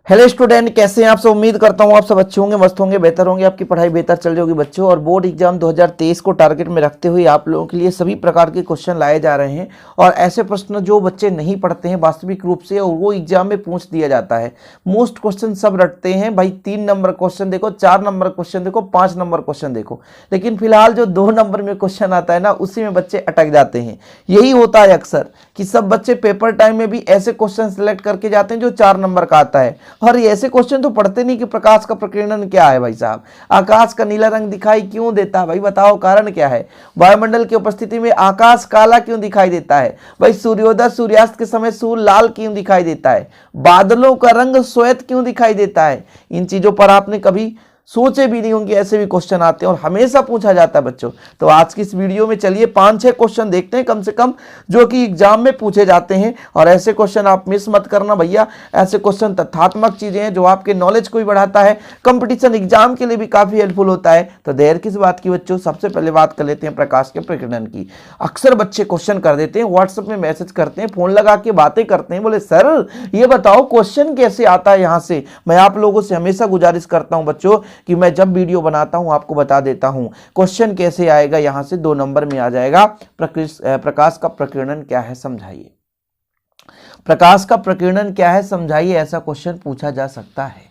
Hello student, कैसे हैं आप सब। उम्मीद करता हूं आप सब अच्छे होंगे, मस्त होंगे, बेहतर होंगे, आपकी पढ़ाई बेहतर चल रही होगी बच्चों। और बोर्ड एग्जाम 2023 को टारगेट में रखते हुए आप लोगों के लिए सभी प्रकार के क्वेश्चन लाए जा रहे हैं। और ऐसे प्रश्न जो बच्चे नहीं पढ़ते हैं वास्तविक रूप से, और वो एग्जाम में पूछ दिया जाता है। मोस्ट क्वेश्चन सब रटते हैं भाई, 3 नंबर क्वेश्चन देखो, 4 नंबर क्वेश्चन देखो, 5 नंबर क्वेश्चन देखो, लेकिन फिलहाल जो 2 नंबर में क्वेश्चन आता है ना, उसी में बच्चे अटक जाते हैं। यही होता है अक्सर कि सब बच्चे पेपर टाइम में भी ऐसे क्वेश्चन सिलेक्ट करके जाते हैं जो 4 नंबर का आता है। और ये ऐसे क्वेश्चन तो पढ़ते नहीं कि प्रकाश का प्रकीर्णन क्या है भाई साहब, आकाश का नीला रंग दिखाई क्यों देता है भाई, बताओ कारण क्या है। वायुमंडल की उपस्थिति में आकाश काला क्यों दिखाई देता है भाई, सूर्योदय सूर्यास्त के समय सूर्य लाल क्यों दिखाई देता है, बादलों का रंग श्वेत क्यों दिखाई देता है। इन चीजों पर आपने कभी सोचे भी नहीं होंगे, ऐसे भी क्वेश्चन आते हैं और हमेशा पूछा जाता है बच्चों। तो आज की इस वीडियो में चलिए 5-6 क्वेश्चन देखते हैं कम से कम, जो कि एग्जाम में पूछे जाते हैं। और ऐसे क्वेश्चन आप मिस मत करना भैया, ऐसे क्वेश्चन तथ्यात्मक चीजें हैं जो आपके नॉलेज को भी बढ़ाता है, कंपटीशन एग्जाम के लिए भी काफी हेल्पफुल होता है। तो देर किस बात की बच्चों, सबसे पहले बात कर लेते हैं प्रकाश के प्रकीर्णन की। अक्सर बच्चे क्वेश्चन कर देते हैं, व्हाट्सएप में मैसेज करते हैं, फोन लगा के बातें करते हैं, बोले सर ये बताओ क्वेश्चन कैसे आता है यहाँ से। मैं आप लोगों से हमेशा गुजारिश करता हूं बच्चों कि मैं जब वीडियो बनाता हूं आपको बता देता हूं क्वेश्चन कैसे आएगा, यहां से 2 नंबर में आ जाएगा। प्रकाश का प्रकीर्णन क्या है समझाइए, प्रकाश का प्रकीर्णन क्या है समझाइए, ऐसा क्वेश्चन पूछा जा सकता है।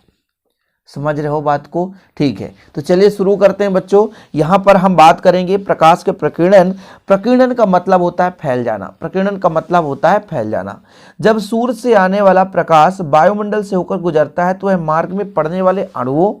समझ रहे हो बात को, ठीक है। तो चलिए शुरू करते हैं बच्चों। यहां पर हम बात करेंगे प्रकाश के प्रकीर्णन। प्रकीर्णन का मतलब होता है फैल जाना, प्रकीर्णन का मतलब होता है फैल जाना। जब सूर्य से आने वाला प्रकाश वायुमंडल से होकर गुजरता है तो वह मार्ग में पड़ने वाले अणुओं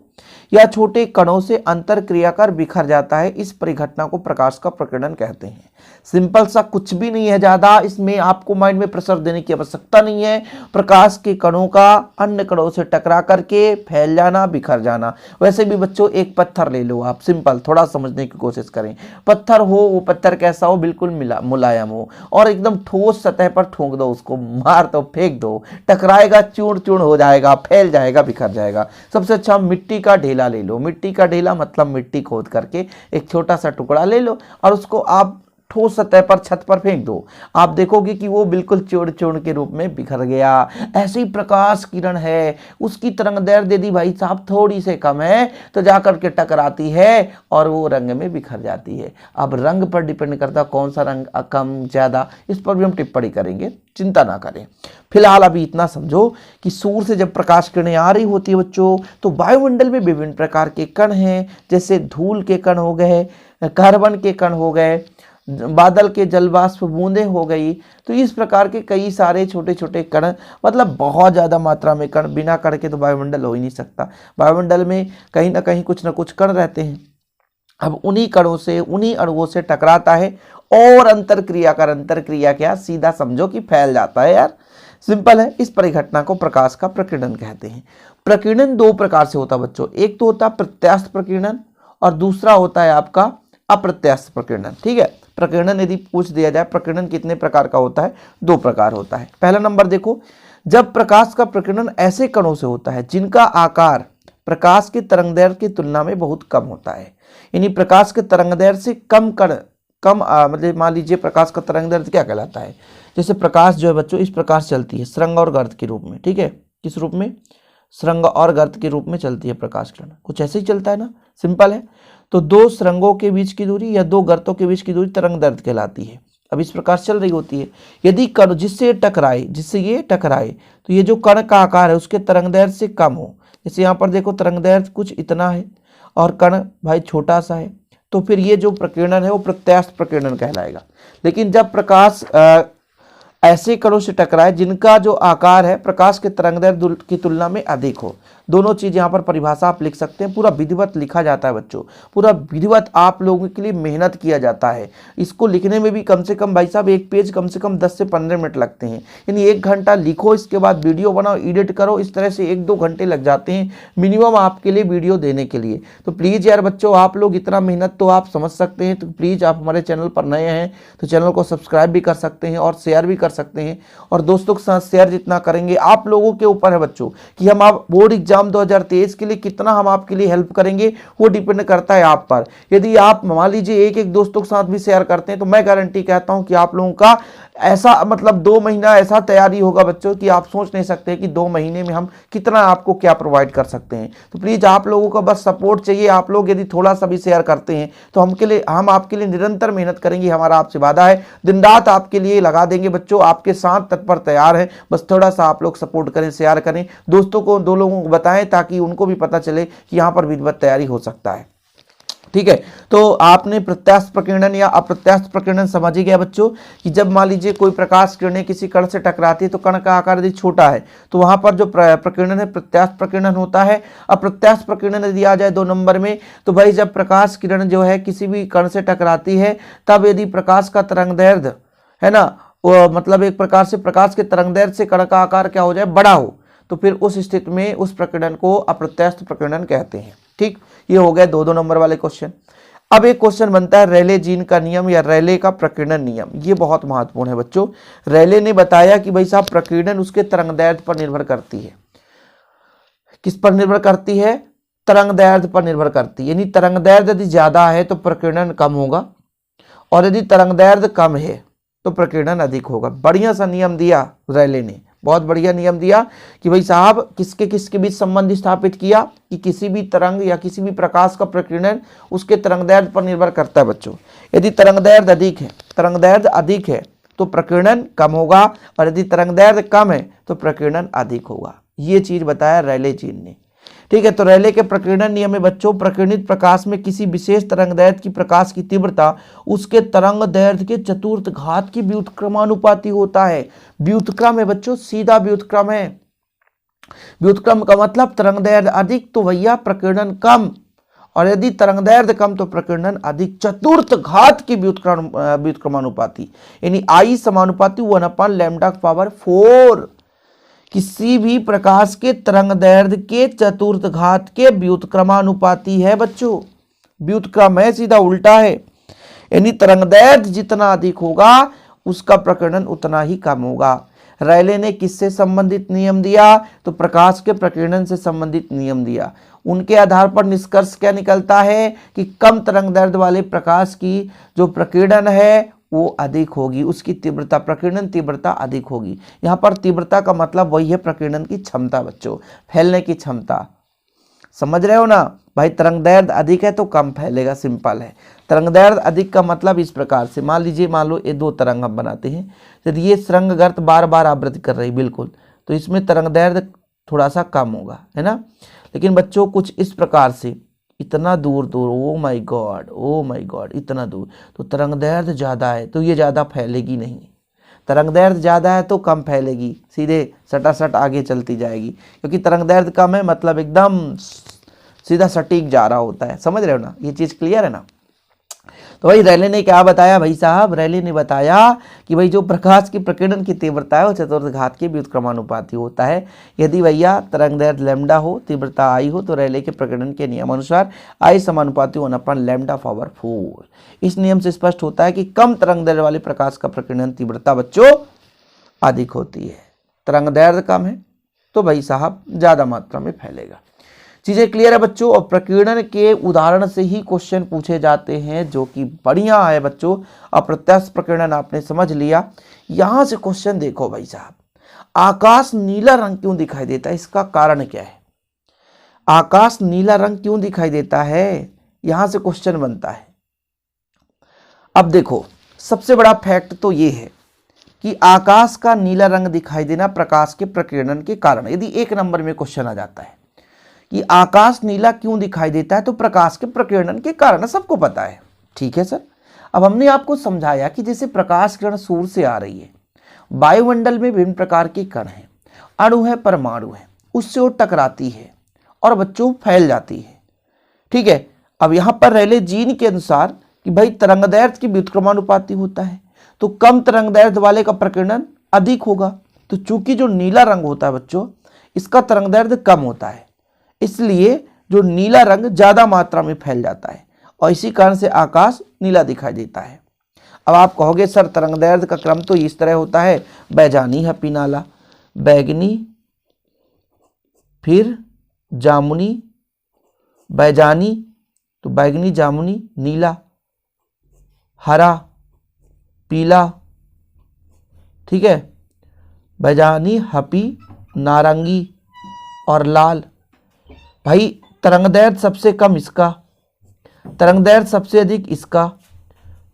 या छोटे कणों से अंतर क्रिया कर बिखर जाता है। इस परिघटना को प्रकाश का प्रकीर्णन कहते हैं। सिंपल सा, कुछ भी नहीं है ज्यादा, इसमें आपको माइंड में प्रेशर देने की आवश्यकता नहीं है। प्रकाश के कणों का अन्य कणों से टकरा करके फैल जाना, बिखर जाना। वैसे भी बच्चों एक पत्थर ले लो आप, सिंपल, थोड़ा समझने की कोशिश करें। पत्थर हो, वो पत्थर कैसा हो, बिल्कुल मुलायम हो, और एकदम ठोस सतह पर ठोक दो उसको, मार दो, फेंक दो, टकराएगा, चूर्ण चूर्ण हो जाएगा, फैल जाएगा, बिखर जाएगा। सबसे अच्छा मिट्टी का ढेला ले लो। मिट्टी का ढेला मतलब मिट्टी खोद करके एक छोटा सा टुकड़ा ले लो और उसको आप ठोस सतह पर, छत पर फेंक दो। आप देखोगे कि वो बिल्कुल चूर्ण चूर्ण के रूप में बिखर गया। ऐसे ही प्रकाश किरण है, उसकी तरंगदैर्घ्य यदि भाई साहब थोड़ी से कम है तो जाकर के टकराती है और वो रंग में बिखर जाती है। अब रंग पर डिपेंड करता कौन सा रंग कम ज्यादा, इस पर भी हम टिप्पणी करेंगे, चिंता ना करें। फिलहाल अभी इतना समझो कि सूर्य से जब प्रकाश किरणें आ रही होती है बच्चों, तो वायुमंडल में विभिन्न प्रकार के कण हैं, जैसे धूल के कण हो गए, कार्बन के कण हो गए, बादल के जलवाष्प बूंदें हो गई। तो इस प्रकार के कई सारे छोटे छोटे कण, मतलब बहुत ज़्यादा मात्रा में कण, बिना कण के तो वायुमंडल हो ही नहीं सकता। वायुमंडल में कहीं ना कहीं कुछ ना कुछ कण रहते हैं। अब उन्हीं कणों से, उन्हीं अणुओं से टकराता है और अंतर क्रिया कर, अंतर क्रिया क्या, सीधा समझो कि फैल जाता है यार, सिंपल है। इस परिघटना को प्रकाश का प्रकीर्णन कहते हैं। प्रकीर्णन 2 प्रकार से होता है बच्चों, एक तो होता है प्रत्यास्थ प्रकीर्णन और दूसरा होता है आपका अप्रत्यास्थ प्रकीर्णन। ठीक है, प्रकीर्णन यदि पूछ दिया जाए प्रकीर्णन कितने प्रकार का होता है, 2 प्रकार होता है। पहला नंबर देखो, जब प्रकाश का प्रकीर्णन ऐसे कणों से होता है जिनका आकार प्रकाश के तरंगदैर्घ्य की तुलना में बहुत कम होता है, यानी प्रकाश के तरंगदैर्घ्य से कम कण, मतलब मान लीजिए प्रकाश का तरंगदैर्घ्य क्या कहलाता है, जैसे प्रकाश जो है बच्चों इस प्रकार चलती है सरंग और गर्त के रूप में। ठीक है, किस रूप में, सरंग और गर्त के रूप में चलती है प्रकाश किरण, कुछ ऐसे ही चलता है ना, सिंपल है। तो 2 सरंगों के बीच की दूरी या 2 गर्तों के बीच की दूरी तरंगदैर्घ्य कहलाती है। अब इस प्रकार चल रही होती है। यदि कण जिससे ये टकराए तो ये जो कण का आकार है उसके तरंगदैर्घ्य से कम हो, जैसे यहाँ पर देखो तरंगदैर्घ्य कुछ इतना है और कण भाई छोटा सा है, तो फिर ये जो प्रकीर्णन है वो प्रत्यास्थ प्रकीर्णन कहलाएगा। लेकिन जब प्रकाश ऐसे कणों से टकराए जिनका जो आकार है प्रकाश के तरंगदैर्घ्य की तुलना में अधिक हो, दोनों चीज यहाँ पर परिभाषा आप लिख सकते हैं। पूरा विधिवत लिखा जाता है बच्चों, पूरा विधिवत आप लोगों के लिए मेहनत किया जाता है। इसको लिखने में भी कम से कम भाई साहब एक पेज कम से कम 10 से 15 मिनट लगते हैं, यानी 1 घंटा लिखो, इसके बाद वीडियो बनाओ, एडिट करो, इस तरह से 1-2 घंटे लग जाते हैं मिनिमम आपके लिए वीडियो देने के लिए। तो प्लीज़ यार बच्चों, आप लोग इतना मेहनत तो आप समझ सकते हैं, तो प्लीज़ आप हमारे चैनल पर नए हैं तो चैनल को सब्सक्राइब भी कर सकते हैं और शेयर भी कर सकते हैं। और दोस्तों के साथ शेयर जितना करेंगे आप लोगों के ऊपर है बच्चों कि हम आप बोर्ड एग्जाम 2023 के लिए कितना हम आपके लिए हेल्प करेंगे, वो डिपेंड करता है आप पर। यदि आप मान लीजिए एक दोस्तों के साथ भी शेयर करते हैं तो मैं गारंटी कहता हूं कि आप लोगों का ऐसा मतलब 2 महीना ऐसा तैयारी होगा बच्चों कि आप सोच नहीं सकते कि 2 महीने में हम कितना आपको क्या प्रोवाइड कर सकते हैं। तो प्लीज़ आप लोगों का बस सपोर्ट चाहिए। आप लोग यदि थोड़ा सा भी शेयर करते हैं तो हम आपके लिए निरंतर मेहनत करेंगे, हमारा आपसे वादा है। दिन रात आपके लिए लगा देंगे बच्चों, आपके साथ तत्पर तैयार है। बस थोड़ा सा आप लोग सपोर्ट करें, शेयर करें, दोस्तों को, 2 लोगों को बताएं ताकि उनको भी पता चले कि यहाँ पर विधिवत तैयारी हो सकता है। ठीक है, तो आपने प्रत्यास्थ प्रकीर्णन या अप्रत्यास्थ प्रकीर्णन समझ ही गया बच्चों कि जब मान लीजिए कोई प्रकाश किरणें किसी कण से टकराती है तो कण का आकार यदि छोटा है तो वहां पर जो प्रकीर्णन है प्रत्यास्थ प्रकीर्णन होता है। अप्रत्यास्थ प्रकीर्णन यदि आ जाए 2 नंबर में तो भाई जब प्रकाश किरण जो है किसी भी कण से टकराती है तब यदि प्रकाश का तरंगदैर्ध्य है ना, मतलब एक प्रकार से प्रकाश के तरंगदैर्ध्य से कण का आकार क्या हो जाए, बड़ा हो, तो फिर उस स्थिति में उस प्रकीर्णन को अप्रत्यास्थ प्रकीर्णन कहते हैं। ठीक, ये हो गए 2 नंबर वाले क्वेश्चन। अब एक क्वेश्चन बनता है रेले जीन का नियम या रेले का प्रकीर्णन नियम। ये बहुत महत्वपूर्ण है बच्चों। रेले ने बताया कि भाई साहब प्रकीर्णन उसके तरंगदैर्ध्य पर निर्भर करती है। किस पर निर्भर करती है? तरंगदैर्ध्य पर निर्भर करती है। यानी तरंगदैर्ध्य यदि ज्यादा है तो प्रकीर्णन कम होगा और यदि तरंगदैर्ध्य कम है तो प्रकीर्णन अधिक होगा। बढ़िया सा नियम दिया रेले ने, बहुत बढ़िया नियम दिया कि भाई साहब किसके किसके बीच संबंध स्थापित किया कि किसी भी तरंग या किसी भी प्रकाश का प्रकीर्णन उसके तरंगदैर्ध्य पर निर्भर करता है बच्चों। यदि तरंगदैर्ध्य अधिक है तो प्रकीर्णन कम होगा और यदि तरंगदैर्ध्य कम है तो प्रकीर्णन अधिक होगा। ये चीज बताया रेले जीन ने। ठीक है, तो रेले के प्रकीर्णन नियम में बच्चों प्रकीर्णित प्रकाश में किसी विशेष तरंगदैर्ध्य की प्रकाश की तीव्रता उसके तरंगदैर्ध्य के चतुर्थ घात की व्युत्क्रमानुपाती होता है। व्युत्क्रम है बच्चों, सीधा व्युत्क्रम है। व्युत्क्रम का मतलब तरंगदैर्ध्य अधिक तो भैया प्रकीर्णन कम, और यदि तरंगदैर्ध्य कम तो प्रकीर्णन अधिक। चतुर्थ घात की व्युत्क्रमानुपाती यानी I समानुपाती 1/λ⁴। किसी भी प्रकाश के तरंगदैर्ध्य के चतुर्थ घात के व्युत्क्रमानुपाती है बच्चों। व्युत्क्रम है, सीधा उल्टा है। यानी तरंगदैर्ध्य जितना अधिक होगा उसका प्रकीर्णन उतना ही कम होगा। रेले ने किससे संबंधित नियम दिया? तो प्रकाश के प्रकीर्णन से संबंधित नियम दिया। उनके आधार पर निष्कर्ष क्या निकलता है कि कम तरंगदैर्ध्य वाले प्रकाश की जो प्रकीर्णन है वो अधिक होगी, उसकी तीव्रता, प्रकीर्णन तीव्रता अधिक होगी। यहाँ पर तीव्रता का मतलब वही है प्रकीर्णन की क्षमता बच्चों, फैलने की क्षमता। समझ रहे हो ना भाई, तरंगदैर्ध्य अधिक है तो कम फैलेगा, सिंपल है। तरंगदैर्ध्य अधिक का मतलब इस प्रकार से, मान लो ये 2 तरंग हम बनाते हैं, यदि ये तरंगगर्त बार बार आवृत्ति कर रही बिल्कुल, तो इसमें तरंगदैर्ध्य थोड़ा सा कम होगा, है ना। लेकिन बच्चों कुछ इस प्रकार से इतना दूर, ओ माय गॉड, इतना दूर, तो तरंगदैर्ध्य ज़्यादा है तो ये ज़्यादा फैलेगी नहीं। तरंगदैर्ध्य ज़्यादा है तो कम फैलेगी, सीधे सटासट आगे चलती जाएगी, क्योंकि तरंगदैर्ध्य कम है मतलब एकदम सीधा सटीक जा रहा होता है। समझ रहे हो ना, ये चीज़ क्लियर है ना। तो भाई रेले ने क्या बताया भाई साहब? रेले ने बताया कि भाई जो प्रकाश की प्रकीर्णन की तीव्रता है वो चतुर्थ घात के व्युत्क्रमानुपाती होता है। यदि भैया तरंगदैर्ध्य लैम्डा हो, तीव्रता I हो, तो रेले के प्रकीर्णन के नियम अनुसार I समानुपाती 1/λ⁴। इस नियम से स्पष्ट होता है कि कम तरंगदैर्ध्य वाले प्रकाश का प्रकीर्णन तीव्रता बच्चों अधिक होती है। तरंगदैर्ध्य कम है तो भाई साहब ज्यादा मात्रा में फैलेगा। चीजें क्लियर है बच्चों। और प्रकीर्णन के उदाहरण से ही क्वेश्चन पूछे जाते हैं, जो कि बढ़िया है बच्चों। अप्रत्यास्थ प्रकीर्णन आपने समझ लिया। यहां से क्वेश्चन देखो भाई साहब, आकाश नीला रंग क्यों दिखाई देता है? इसका कारण क्या है? आकाश नीला रंग क्यों दिखाई देता है? यहां से क्वेश्चन बनता है। अब देखो, सबसे बड़ा फैक्ट तो ये है कि आकाश का नीला रंग दिखाई देना प्रकाश के प्रकीर्णन के कारण। यदि 1 नंबर में क्वेश्चन आ जाता है कि आकाश नीला क्यों दिखाई देता है, तो प्रकाश के प्रकीर्णन के कारण, सबको पता है। ठीक है सर। अब हमने आपको समझाया कि जैसे प्रकाश किरण सूर्य से आ रही है, वायुमंडल में विभिन्न प्रकार के कण हैं, अणु है, परमाणु है, उससे वो टकराती है और बच्चों फैल जाती है। ठीक है। अब यहां पर रेले जीन के अनुसार कि भाई तरंगदैर्ध्य की व्युत्क्रमानुपाती होता है, तो कम तरंगदैर्ध्य वाले का प्रकीर्णन अधिक होगा। तो चूंकि जो नीला रंग होता है बच्चों, इसका तरंगदैर्ध्य कम होता है, इसलिए जो नीला रंग ज्यादा मात्रा में फैल जाता है और इसी कारण से आकाश नीला दिखाई देता है। अब आप कहोगे सर तरंगदैर्ध्य का क्रम तो इस तरह होता है, बैजानी है पीनाला, बैगनी, फिर जामुनी, बैजानी, तो बैगनी, जामुनी, नीला, हरा, पीला, ठीक है, बैजानी, हपी, नारंगी और लाल। भाई तरंगदैर्घ्य सबसे कम इसका, तरंगदैर्घ्य सबसे अधिक इसका।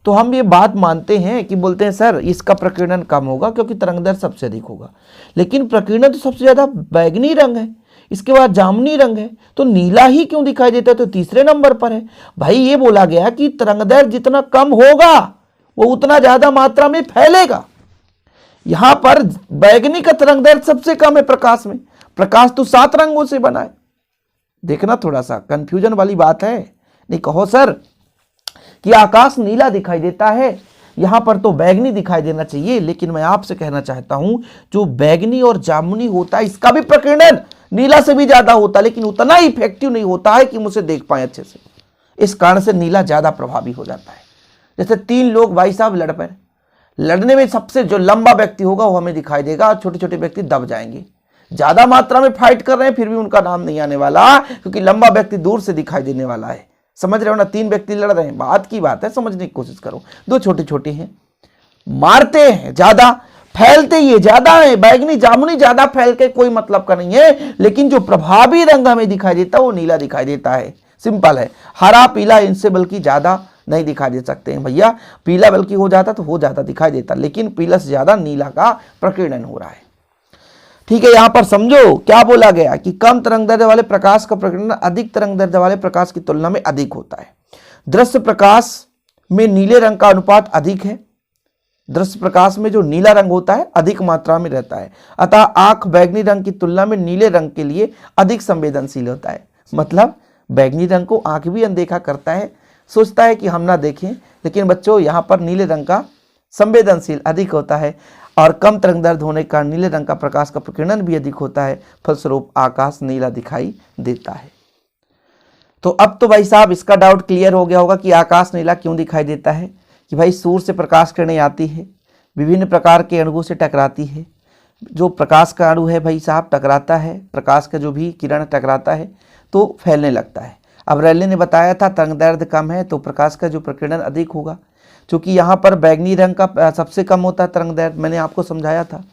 तो हम ये बात मानते हैं कि बोलते हैं सर इसका प्रकीर्णन कम होगा क्योंकि तरंगदैर्घ्य सबसे अधिक होगा, लेकिन प्रकीर्णन तो सबसे ज्यादा बैगनी रंग है, इसके बाद जामुनी रंग है, तो नीला ही क्यों दिखाई देता है? तो तीसरे नंबर पर है। भाई ये बोला गया कि तरंगदैर्घ्य जितना कम होगा वो उतना ज्यादा मात्रा में फैलेगा। यहां पर बैगनी का तरंगदैर्घ्य सबसे कम है प्रकाश में, प्रकाश तो 7 रंगों से बना है। देखना थोड़ा सा कंफ्यूजन वाली बात है। नहीं कहो सर कि आकाश नीला दिखाई देता है, यहां पर तो बैगनी दिखाई देना चाहिए, लेकिन मैं आपसे कहना चाहता हूं जो बैगनी और जामुनी होता है इसका भी प्रकीर्णन नीला से भी ज्यादा होता है, लेकिन उतना ही इफेक्टिव नहीं होता है कि हम उसे देख पाए अच्छे से। इस कारण से नीला ज्यादा प्रभावी हो जाता है। जैसे 3 लोग भाई साहब लड़ पड़े, लड़ने में सबसे जो लंबा व्यक्ति होगा वो हमें दिखाई देगा और छोटे छोटे व्यक्ति दब जाएंगे। ज्यादा मात्रा में फाइट कर रहे हैं फिर भी उनका नाम नहीं आने वाला, क्योंकि लंबा व्यक्ति दूर से दिखाई देने वाला है। समझ रहे हो ना? 3 व्यक्ति लड़ रहे हैं, बात की बात है, समझने की कोशिश करो। 2 छोटे छोटे हैं, मारते हैं ज्यादा, फैलते ये ज्यादा है। बैगनी जामुनी ज्यादा फैल के कोई मतलब का नहीं है, लेकिन जो प्रभावी रंग हमें दिखाई देता है वो नीला दिखाई देता है। सिंपल है। हरा पीला इनसे बल्कि ज्यादा नहीं दिखाई दे सकते हैं भैया। पीला बल्कि हो जाता तो हो जाता दिखाई देता, लेकिन पीला से ज्यादा नीला का प्रकीर्णन हो रहा है। ठीक है, यहां पर समझो क्या बोला गया कि कम तरंगदैर्घ्य वाले प्रकाश का प्रकीर्णन अधिक तरंगदैर्घ्य वाले प्रकाश की तुलना में अधिक होता है। दृश्य प्रकाश में नीले रंग का अनुपात अधिक है। दृश्य प्रकाश में जो नीला रंग होता है अधिक मात्रा में रहता है, अतः आंख बैगनी रंग की तुलना में नीले रंग के लिए अधिक संवेदनशील होता है। मतलब बैगनी रंग को आंख भी अनदेखा करता है, सोचता है कि हम ना देखें, लेकिन बच्चों यहाँ पर नीले रंग का संवेदनशील अधिक होता है और कम तरंगदैर्घ्य होने के कारण नीले रंग का प्रकाश का प्रकीर्णन भी अधिक होता है, फलस्वरूप आकाश नीला दिखाई देता है। तो अब तो भाई साहब इसका डाउट क्लियर हो गया होगा कि आकाश नीला क्यों दिखाई देता है। कि भाई सूर्य से प्रकाश किरणें आती है, विभिन्न प्रकार के अणुओं से टकराती है। जो प्रकाश का अणु है भाई साहब टकराता है, प्रकाश का जो भी किरण टकराता है तो फैलने लगता है। अब रैले ने बताया था तरंगदैर्घ्य कम है तो प्रकाश का जो प्रकीर्णन अधिक होगा। क्योंकि यहाँ पर बैगनी रंग का सबसे कम होता है तरंगदैर्घ्य, मैंने आपको समझाया था,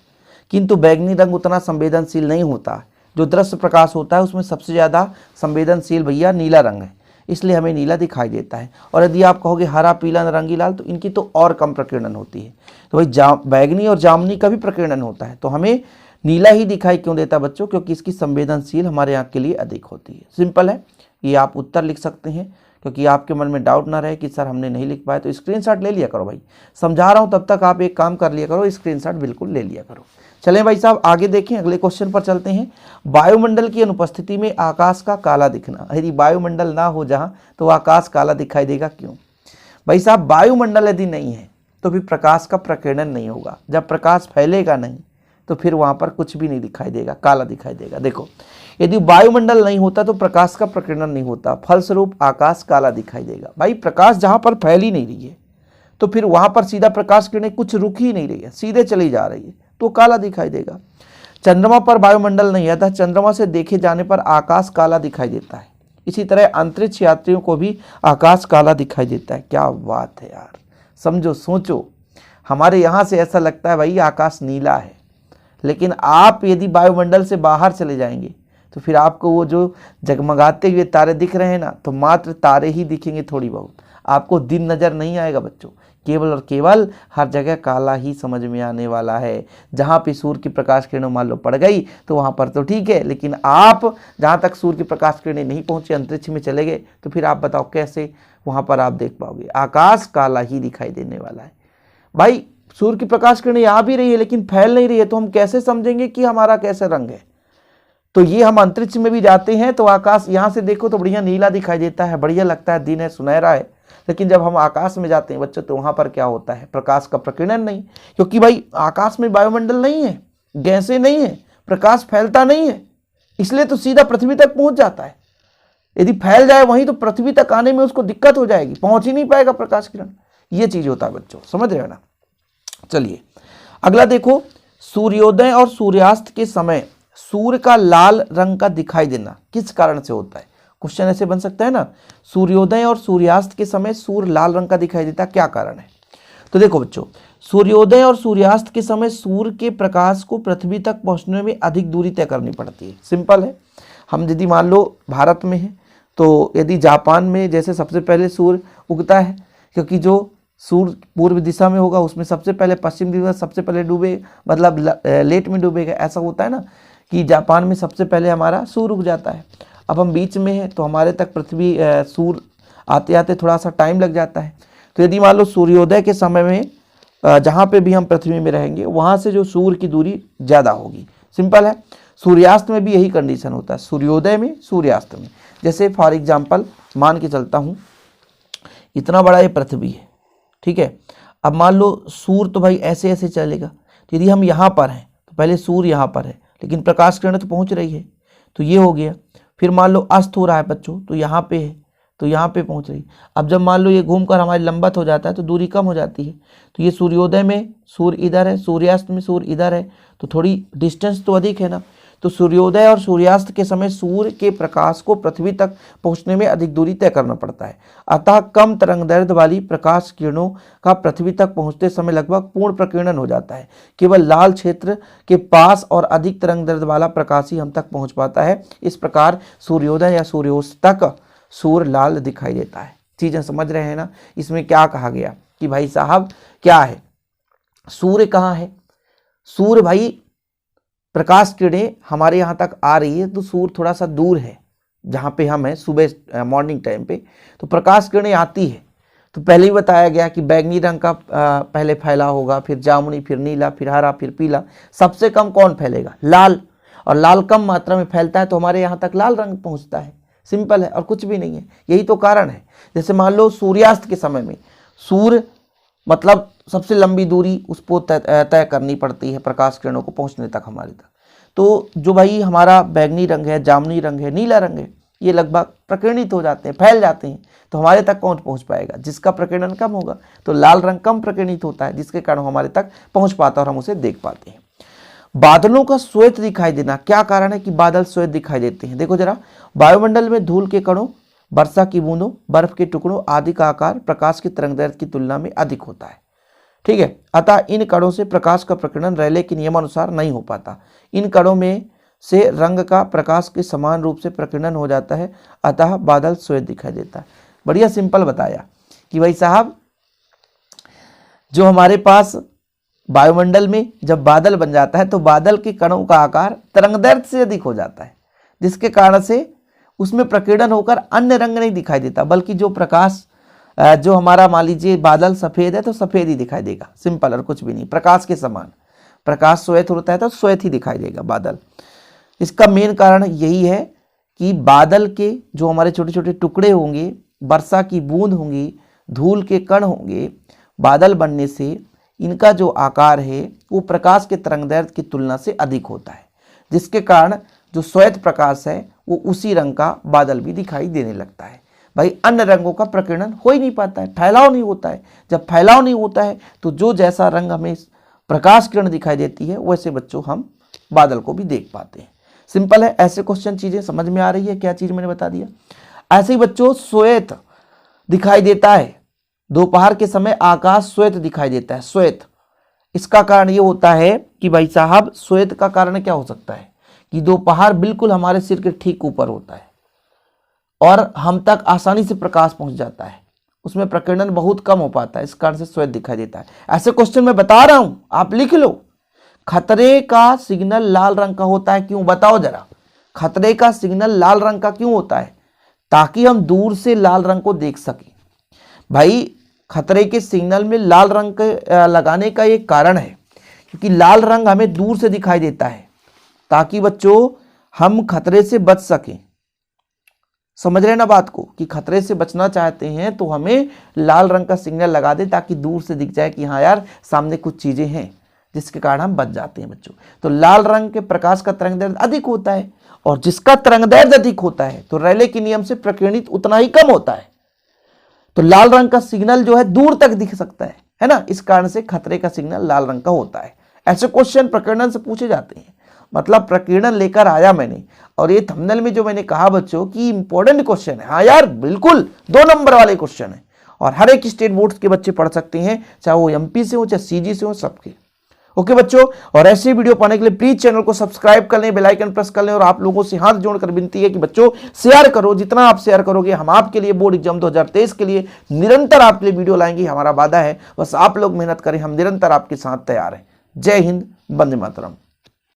किंतु बैगनी रंग उतना संवेदनशील नहीं होता। जो दृश्य प्रकाश होता है उसमें सबसे ज़्यादा संवेदनशील भैया नीला रंग है, इसलिए हमें नीला दिखाई देता है। और यदि आप कहोगे हरा पीला नारंगी लाल तो इनकी तो और कम प्रकीर्णन होती है। तो भाई बैगनी और जामुनी का भी प्रकीर्णन होता है, तो हमें नीला ही दिखाई क्यों देता है बच्चों? क्योंकि इसकी संवेदनशील हमारे आँख के लिए अधिक होती है। सिंपल है, ये आप उत्तर लिख सकते हैं। क्योंकि आपके मन में डाउट ना रहे कि सर हमने नहीं लिख पाया, तो स्क्रीनशॉट ले लिया करो भाई। समझा रहा हूँ तब तक आप एक काम कर लिया करो, स्क्रीनशॉट बिल्कुल ले लिया करो। चलें भाई साहब आगे देखें, अगले क्वेश्चन पर चलते हैं। वायुमंडल की अनुपस्थिति में आकाश का काला दिखना। यदि वायुमंडल ना हो जहाँ तो आकाश काला दिखाई देगा, क्यों? भाई साहब वायुमंडल यदि नहीं है तो फिर प्रकाश का प्रकीर्णन नहीं होगा। जब प्रकाश फैलेगा नहीं तो फिर वहाँ पर कुछ भी नहीं दिखाई देगा, काला दिखाई देगा। देखो, यदि वायुमंडल नहीं होता तो प्रकाश का प्रकीर्णन नहीं होता, फलस्वरूप आकाश काला दिखाई देगा। भाई प्रकाश जहाँ पर फैल ही नहीं रही है तो फिर वहाँ पर सीधा प्रकाश किरणें कुछ रुक ही नहीं रही है, सीधे चली जा रही है, तो काला दिखाई देगा। चंद्रमा पर वायुमंडल नहीं आता, चंद्रमा से देखे जाने पर आकाश काला दिखाई देता है। इसी तरह अंतरिक्ष यात्रियों को भी आकाश काला दिखाई देता है। क्या बात है यार, समझो सोचो। हमारे यहाँ से ऐसा लगता है भाई आकाश नीला है, लेकिन आप यदि वायुमंडल से बाहर चले जाएंगे तो फिर आपको वो जो जगमगाते हुए तारे दिख रहे हैं ना, तो मात्र तारे ही दिखेंगे थोड़ी बहुत, आपको दिन नज़र नहीं आएगा बच्चों। केवल और केवल हर जगह काला ही समझ में आने वाला है। जहाँ पे सूर्य की प्रकाश किरणें मान लो पड़ गई तो वहाँ पर तो ठीक है, लेकिन आप जहाँ तक सूर्य की प्रकाश किरणें नहीं पहुँचे, अंतरिक्ष में चले गए, तो फिर आप बताओ कैसे वहाँ पर आप देख पाओगे? आकाश काला ही दिखाई देने वाला है। भाई सूर्य की प्रकाश किरणें आ भी रही है लेकिन फैल नहीं रही है, तो हम कैसे समझेंगे कि हमारा कैसे रंग है? तो ये हम अंतरिक्ष में भी जाते हैं तो आकाश यहाँ से देखो तो बढ़िया नीला दिखाई देता है, बढ़िया लगता है, दिन है, सुनहरा है। लेकिन जब हम आकाश में जाते हैं बच्चों तो वहाँ पर क्या होता है? प्रकाश का प्रकीर्णन नहीं, क्योंकि भाई आकाश में वायुमंडल नहीं है, गैसें नहीं है, प्रकाश फैलता नहीं है, इसलिए तो सीधा पृथ्वी तक पहुँच जाता है। यदि फैल जाए वहीं तो पृथ्वी तक आने में उसको दिक्कत हो जाएगी, पहुँच ही नहीं पाएगा प्रकाश किरण। ये चीज़ होता है बच्चों, समझ रहे हो ना? चलिए अगला देखो, सूर्योदय और सूर्यास्त के समय सूर्य का लाल रंग का दिखाई देना किस कारण से होता है? क्वेश्चन ऐसे बन सकता है ना, सूर्योदय और सूर्यास्त के समय सूर्य लाल रंग का दिखाई देता, क्या कारण है? तो देखो बच्चों, सूर्योदय और सूर्यास्त के समय सूर्य के प्रकाश को पृथ्वी तक पहुंचने में अधिक दूरी तय करनी पड़ती है। सिंपल है, हम यदि मान लो भारत में है तो यदि जापान में जैसे सबसे पहले सूर्य उगता है, क्योंकि जो सूर्य पूर्व दिशा में होगा उसमें सबसे पहले पश्चिम दिशा सबसे पहले डूबे, मतलब लेट में डूबेगा, ऐसा होता है ना कि जापान में सबसे पहले हमारा सूर्य उग जाता है। अब हम बीच में हैं तो हमारे तक पृथ्वी सूर्य आते आते थोड़ा सा टाइम लग जाता है। तो यदि मान लो सूर्योदय के समय में जहाँ पे भी हम पृथ्वी में रहेंगे वहाँ से जो सूर्य की दूरी ज़्यादा होगी। सिंपल है। सूर्यास्त में भी यही कंडीशन होता है, सूर्योदय में सूर्यास्त में। जैसे फॉर एग्जाम्पल मान के चलता हूँ, इतना बड़ा ये पृथ्वी है, ठीक है। अब मान लो सूर्य तो भाई ऐसे ऐसे चलेगा, तो यदि हम यहाँ पर हैं तो पहले सूर्य यहाँ पर है, लेकिन प्रकाश किरण तो पहुँच रही है, तो ये हो गया। फिर मान लो अस्त हो रहा है बच्चों, तो यहाँ पे है, तो यहाँ पे पहुँच रही। अब जब मान लो ये घूमकर हमारी लंबत हो जाता है तो दूरी कम हो जाती है। तो ये सूर्योदय में सूर्य इधर है, सूर्यास्त में सूर्य इधर है, तो थोड़ी डिस्टेंस तो अधिक है ना। तो सूर्योदय और सूर्यास्त के समय सूर्य के प्रकाश को पृथ्वी तक पहुंचने में अधिक दूरी तय करना पड़ता है। अतः कम तरंगदैर्घ्य वाली प्रकाश किरणों का पृथ्वी तक पहुंचते समय लगभग पूर्ण प्रकीर्णन हो जाता है। केवल लाल क्षेत्र के पास और अधिक तरंगदैर्घ्य वाला प्रकाश ही हम तक पहुंच पाता है। इस प्रकार सूर्योदय या सूर्यास्त तक सूर्य लाल दिखाई देता है। चीजें समझ रहे हैं ना। इसमें क्या कहा गया कि भाई साहब क्या है, सूर्य कहाँ है, सूर्य भाई प्रकाश किरणें हमारे यहाँ तक आ रही है तो सूर्य थोड़ा सा दूर है, जहाँ पे हम हैं सुबह मॉर्निंग टाइम पे, तो प्रकाश किरणें आती है। तो पहले ही बताया गया कि बैंगनी रंग का पहले फैला होगा, फिर जामुनी, फिर नीला, फिर हरा, फिर पीला। सबसे कम कौन फैलेगा, लाल। और लाल कम मात्रा में फैलता है तो हमारे यहाँ तक लाल रंग पहुँचता है। सिंपल है और कुछ भी नहीं है, यही तो कारण है। जैसे मान लो सूर्यास्त के समय में सूर्य मतलब सबसे लंबी दूरी उसको तय करनी पड़ती है प्रकाश किरणों को पहुंचने तक हमारे तक। तो जो भाई हमारा बैंगनी रंग है, जामुनी रंग है, नीला रंग है, ये लगभग प्रकीर्णित हो जाते हैं, फैल जाते हैं, तो हमारे तक कौन पहुंच पाएगा, जिसका प्रकीर्णन कम होगा। तो लाल रंग कम प्रकीर्णित होता है, जिसके कारण हमारे तक पहुंच पाता है और हम उसे देख पाते हैं। बादलों का श्वेत दिखाई देना, क्या कारण है कि बादल श्वेत दिखाई देते हैं। देखो जरा, वायुमंडल में धूल के कणों, वर्षा की बूंदों, बर्फ के टुकड़ों आदि का आकार प्रकाश की तरंगदैर्घ्य की तुलना में अधिक होता है, ठीक है। अतः इन कणों से प्रकाश का प्रकीर्णन रेले के नियमानुसार नहीं हो पाता। इन कणों में से रंग का प्रकाश के समान रूप से प्रकीर्णन हो जाता है, अतः बादल श्वेत दिखाई देता है। बढ़िया सिंपल बताया कि भाई साहब जो हमारे पास वायुमंडल में जब बादल बन जाता है तो बादल के कणों का आकार तरंगदैर्घ्य से अधिक हो जाता है, जिसके कारण से उसमें प्रकीर्णन होकर अन्य रंग नहीं दिखाई देता, बल्कि जो प्रकाश जो हमारा मान लीजिए बादल सफ़ेद है तो सफ़ेद ही दिखाई देगा। सिंपल और कुछ भी नहीं, प्रकाश के समान। प्रकाश श्वेत होता है तो श्वेत ही दिखाई देगा बादल। इसका मेन कारण यही है कि बादल के जो हमारे छोटे छोटे टुकड़े होंगे, वर्षा की बूंद होंगी, धूल के कण होंगे, बादल बनने से इनका जो आकार है वो प्रकाश के तरंगदैर्घ्य की तुलना से अधिक होता है, जिसके कारण जो श्वेत प्रकाश है वो उसी रंग का बादल भी दिखाई देने लगता है। भाई अन्य रंगों का प्रकीर्णन हो ही नहीं पाता है, फैलाव नहीं होता है। जब फैलाव नहीं होता है तो जो जैसा रंग हमें प्रकाश किरण दिखाई देती है वैसे बच्चों हम बादल को भी देख पाते हैं। सिंपल है। ऐसे क्वेश्चन चीजें समझ में आ रही है, क्या चीज मैंने बता दिया। ऐसे ही बच्चों श्वेत दिखाई देता है, दोपहर के समय आकाश श्वेत दिखाई देता है। श्वेत, इसका कारण ये होता है कि भाई साहब श्वेत का कारण क्या हो सकता है कि दोपहर बिल्कुल हमारे सिर के ठीक ऊपर होता है और हम तक आसानी से प्रकाश पहुंच जाता है, उसमें प्रकीर्णन बहुत कम हो पाता है, इस कारण से श्वेत दिखाई देता है। ऐसे क्वेश्चन मैं बता रहा हूं, आप लिख लो। खतरे का सिग्नल लाल रंग का होता है, क्यों बताओ जरा। खतरे का सिग्नल लाल रंग का क्यों होता है, ताकि हम दूर से लाल रंग को देख सकें। भाई खतरे के सिग्नल में लाल रंग के लगाने का एक कारण है, क्योंकि लाल रंग हमें दूर से दिखाई देता है, ताकि बच्चों हम खतरे से बच सकें। समझ रहे ना बात को, कि खतरे से बचना चाहते हैं तो हमें लाल रंग का सिग्नल लगा दे, ताकि दूर से दिख जाए कि हाँ यार सामने कुछ चीजें हैं, जिसके कारण हम बच जाते हैं बच्चों। तो लाल रंग के प्रकाश का तरंगदैर्घ्य अधिक होता है, और जिसका तरंगदैर्घ्य अधिक होता है तो रेले के नियम से प्रकीर्णित उतना ही कम होता है। तो लाल रंग का सिग्नल जो है दूर तक दिख सकता है ना। इस कारण से खतरे का सिग्नल लाल रंग का होता है। ऐसे क्वेश्चन प्रकीर्णन से पूछे जाते हैं, मतलब प्रकीर्णन लेकर आया मैंने, और ये थंबनेल में जो मैंने कहा बच्चों कि इंपॉर्टेंट क्वेश्चन है। हाँ यार बिल्कुल 2 नंबर वाले क्वेश्चन है, और हर एक स्टेट बोर्ड के बच्चे पढ़ सकते हैं, चाहे वो एमपी से हो चाहे सीजी से हो, सबके। ओके बच्चों, और ऐसे वीडियो पाने के लिए प्लीज चैनल को सब्सक्राइब कर लें, बेल आइकन प्रेस कर लें, और आप लोगों से हाथ जोड़कर विनती है कि बच्चों शेयर करो, जितना आप शेयर करोगे हम आपके लिए बोर्ड एग्जाम 2023 के लिए निरंतर आपके लिए वीडियो लाएंगे, हमारा वादा है। बस आप लोग मेहनत करें, हम निरंतर आपके साथ तैयार हैं। जय हिंद, वंदे मातरम।